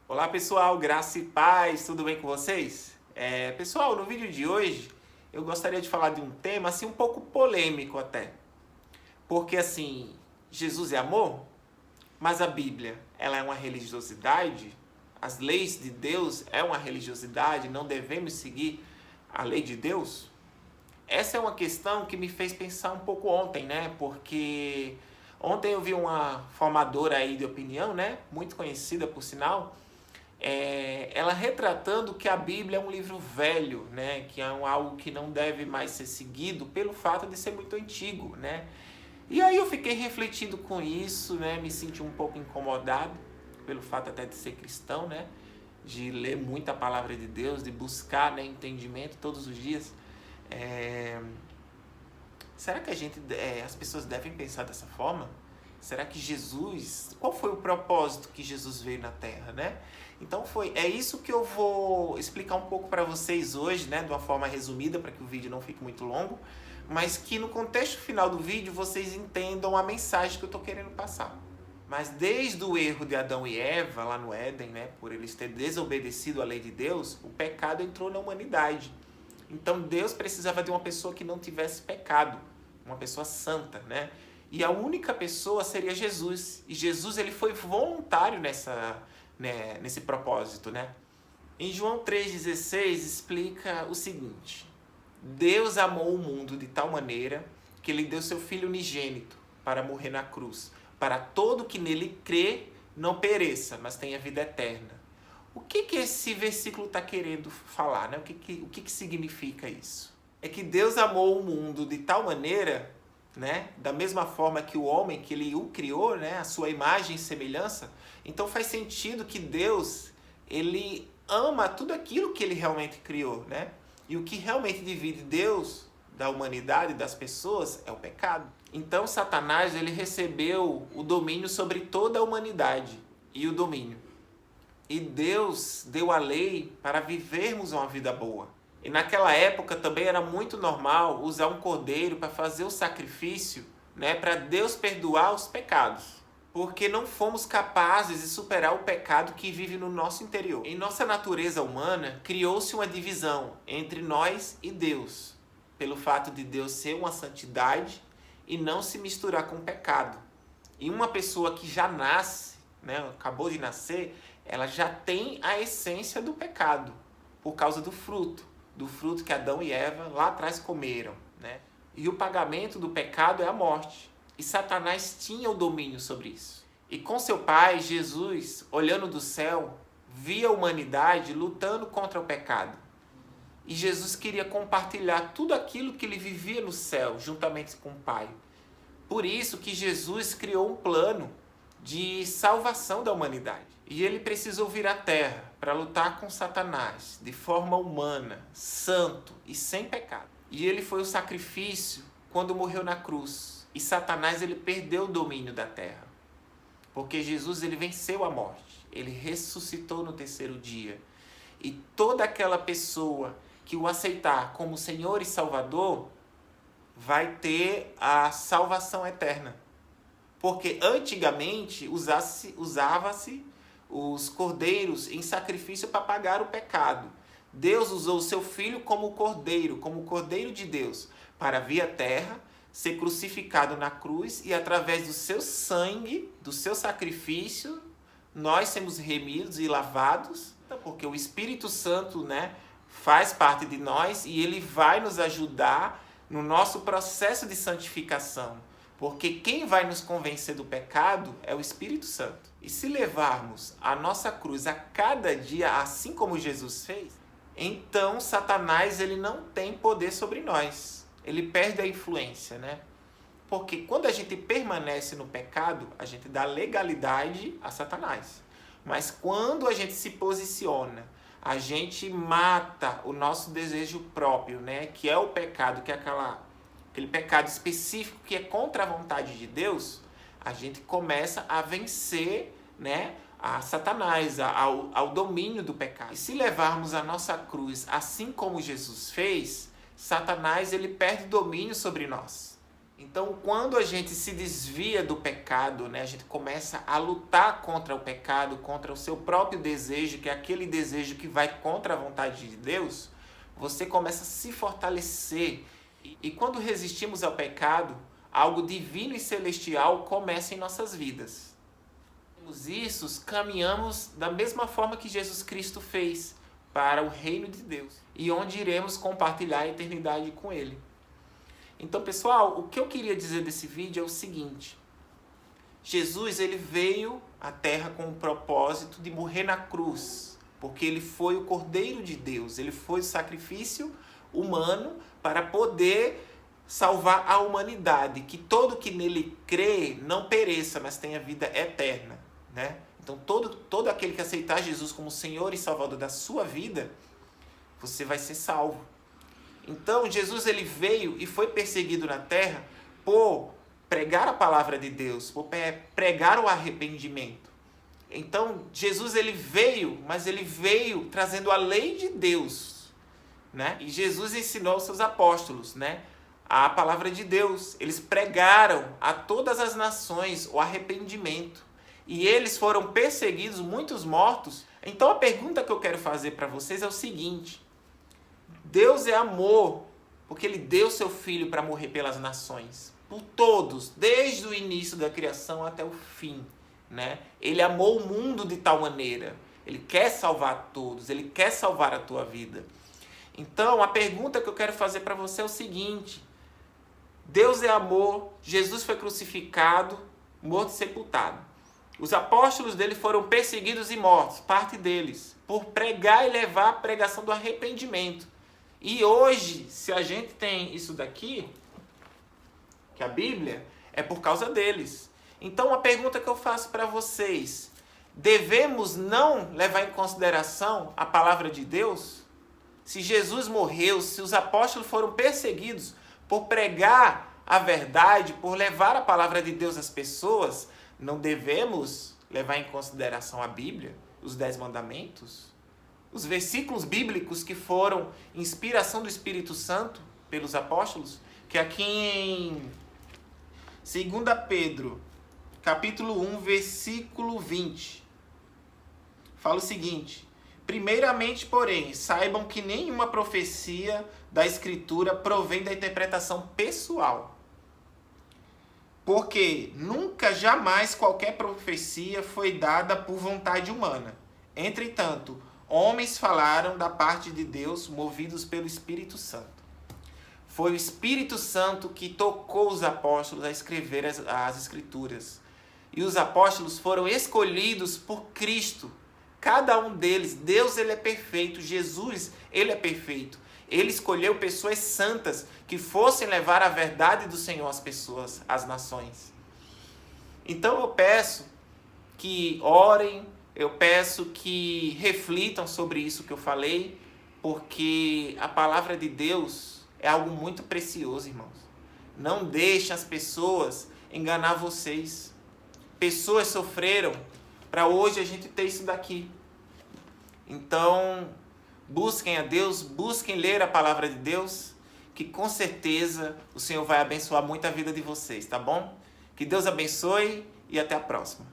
Olá pessoal, graça e paz, tudo bem com vocês? Pessoal, no vídeo de hoje eu gostaria de falar de um tema assim um pouco polêmico até. Porque assim, Jesus é amor, mas a Bíblia, ela é uma religiosidade? As leis de Deus é uma religiosidade? Não devemos seguir a lei de Deus? Essa é uma questão que me fez pensar um pouco ontem, né? Porque ontem eu vi uma formadora aí de opinião, né? Muito conhecida por sinal, ela retratando que a Bíblia é um livro velho, né? Que é algo que não deve mais ser seguido pelo fato de ser muito antigo, né? E aí eu fiquei refletindo com isso, né? Me senti um pouco incomodado pelo fato até de ser cristão, né? De ler muita palavra de Deus, de buscar, né, entendimento todos os dias. Será que as pessoas devem pensar dessa forma? Será que qual foi o propósito que Jesus veio na Terra, né? Então é isso que eu vou explicar um pouco para vocês hoje, né, de uma forma resumida, para que o vídeo não fique muito longo, mas que no contexto final do vídeo vocês entendam a mensagem que eu estou querendo passar. Mas desde o erro de Adão e Eva lá no Éden, né, por eles terem desobedecido à lei de Deus, o pecado entrou na humanidade. Então Deus precisava de uma pessoa que não tivesse pecado, uma pessoa santa, né? E a única pessoa seria Jesus. E Jesus ele foi voluntário nesse propósito, né? Em João 3,16 explica o seguinte: Deus amou o mundo de tal maneira que ele deu seu Filho unigênito para morrer na cruz, para todo que nele crê não pereça, mas tenha vida eterna. O que esse versículo está querendo falar, né? O que significa isso? É que Deus amou o mundo de tal maneira, né? Da mesma forma que o homem, que ele o criou, né? A sua imagem e semelhança. Então faz sentido que Deus, ele ama tudo aquilo que ele realmente criou, né? E o que realmente divide Deus da humanidade, das pessoas, é o pecado. Então Satanás, ele recebeu o domínio sobre toda a humanidade e o domínio. E Deus deu a lei para vivermos uma vida boa. E naquela época também era muito normal usar um cordeiro para fazer o sacrifício, né, para Deus perdoar os pecados. Porque não fomos capazes de superar o pecado que vive no nosso interior. Em nossa natureza humana, criou-se uma divisão entre nós e Deus, pelo fato de Deus ser uma santidade e não se misturar com o pecado. E uma pessoa que já nasce, né, acabou de nascer, ela já tem a essência do pecado, por causa do fruto que Adão e Eva lá atrás comeram, né? E o pagamento do pecado é a morte. E Satanás tinha o domínio sobre isso. E com seu pai, Jesus, olhando do céu, via a humanidade lutando contra o pecado. E Jesus queria compartilhar tudo aquilo que ele vivia no céu, juntamente com o pai. Por isso que Jesus criou um plano de salvação da humanidade. E ele precisou vir à Terra para lutar com Satanás de forma humana, santo e sem pecado. E ele foi o sacrifício quando morreu na cruz. E Satanás ele perdeu o domínio da Terra. Porque Jesus ele venceu a morte. Ele ressuscitou no terceiro dia. E toda aquela pessoa que o aceitar como Senhor e Salvador vai ter a salvação eterna. Porque antigamente usava-se os cordeiros em sacrifício para pagar o pecado. Deus usou o seu filho como cordeiro de Deus, para vir à terra, ser crucificado na cruz e através do seu sangue, do seu sacrifício, nós sermos remidos e lavados, porque o Espírito Santo, né, faz parte de nós e ele vai nos ajudar no nosso processo de santificação. Porque quem vai nos convencer do pecado é o Espírito Santo. E se levarmos a nossa cruz a cada dia, assim como Jesus fez, então Satanás ele não tem poder sobre nós. Ele perde a influência, né? Porque quando a gente permanece no pecado, a gente dá legalidade a Satanás. Mas quando a gente se posiciona, a gente mata o nosso desejo próprio, né? Que é o pecado, que é aquele pecado específico que é contra a vontade de Deus, a gente começa a vencer, né, a Satanás, ao domínio do pecado. E se levarmos a nossa cruz assim como Jesus fez, Satanás ele perde domínio sobre nós. Então, quando a gente se desvia do pecado, né, a gente começa a lutar contra o pecado, contra o seu próprio desejo, que é aquele desejo que vai contra a vontade de Deus, você começa a se fortalecer. E quando resistimos ao pecado, algo divino e celestial começa em nossas vidas. Isso, caminhamos da mesma forma que Jesus Cristo fez para o reino de Deus e onde iremos compartilhar a eternidade com Ele. Então, pessoal, o que eu queria dizer desse vídeo é o seguinte: Jesus, ele veio à Terra com o propósito de morrer na cruz, porque ele foi o Cordeiro de Deus, ele foi o sacrifício humano para poder salvar a humanidade, que todo que nele crê não pereça, mas tenha vida eterna, né? Então, todo aquele que aceitar Jesus como Senhor e Salvador da sua vida, você vai ser salvo. Então, Jesus ele veio e foi perseguido na terra por pregar a palavra de Deus, por pregar o arrependimento. Então, Jesus ele veio, mas ele veio trazendo a lei de Deus, né? E Jesus ensinou aos seus apóstolos, né, a palavra de Deus. Eles pregaram a todas as nações o arrependimento. E eles foram perseguidos, muitos mortos. Então, a pergunta que eu quero fazer para vocês é o seguinte: Deus é amor, porque ele deu seu Filho para morrer pelas nações, por todos, desde o início da criação até o fim, né? Ele amou o mundo de tal maneira, ele quer salvar todos, ele quer salvar a tua vida. Então, a pergunta que eu quero fazer para você é o seguinte: Deus é amor, Jesus foi crucificado, morto e sepultado. Os apóstolos dele foram perseguidos e mortos, parte deles, por pregar e levar a pregação do arrependimento. E hoje, se a gente tem isso daqui, que a Bíblia, é por causa deles. Então, a pergunta que eu faço para vocês: devemos não levar em consideração a palavra de Deus? Se Jesus morreu, se os apóstolos foram perseguidos por pregar a verdade, por levar a palavra de Deus às pessoas, não devemos levar em consideração a Bíblia, os 10 mandamentos? Os versículos bíblicos que foram inspiração do Espírito Santo pelos apóstolos, que aqui em 2 Pedro, capítulo 1, versículo 20, fala o seguinte: primeiramente, porém, saibam que nenhuma profecia da Escritura provém da interpretação pessoal, porque nunca, jamais qualquer profecia foi dada por vontade humana. Entretanto, homens falaram da parte de Deus, movidos pelo Espírito Santo. Foi o Espírito Santo que tocou os apóstolos a escrever as Escrituras. E os apóstolos foram escolhidos por Cristo. Cada um deles, Deus ele é perfeito, Jesus ele é perfeito. Ele escolheu pessoas santas que fossem levar a verdade do Senhor às pessoas, às nações. Então eu peço que orem, eu peço que reflitam sobre isso que eu falei, porque a palavra de Deus é algo muito precioso, irmãos. Não deixem as pessoas enganar vocês. Pessoas sofreram para hoje a gente ter isso daqui. Então, busquem a Deus, busquem ler a palavra de Deus, que com certeza o Senhor vai abençoar muito a vida de vocês, tá bom? Que Deus abençoe e até a próxima.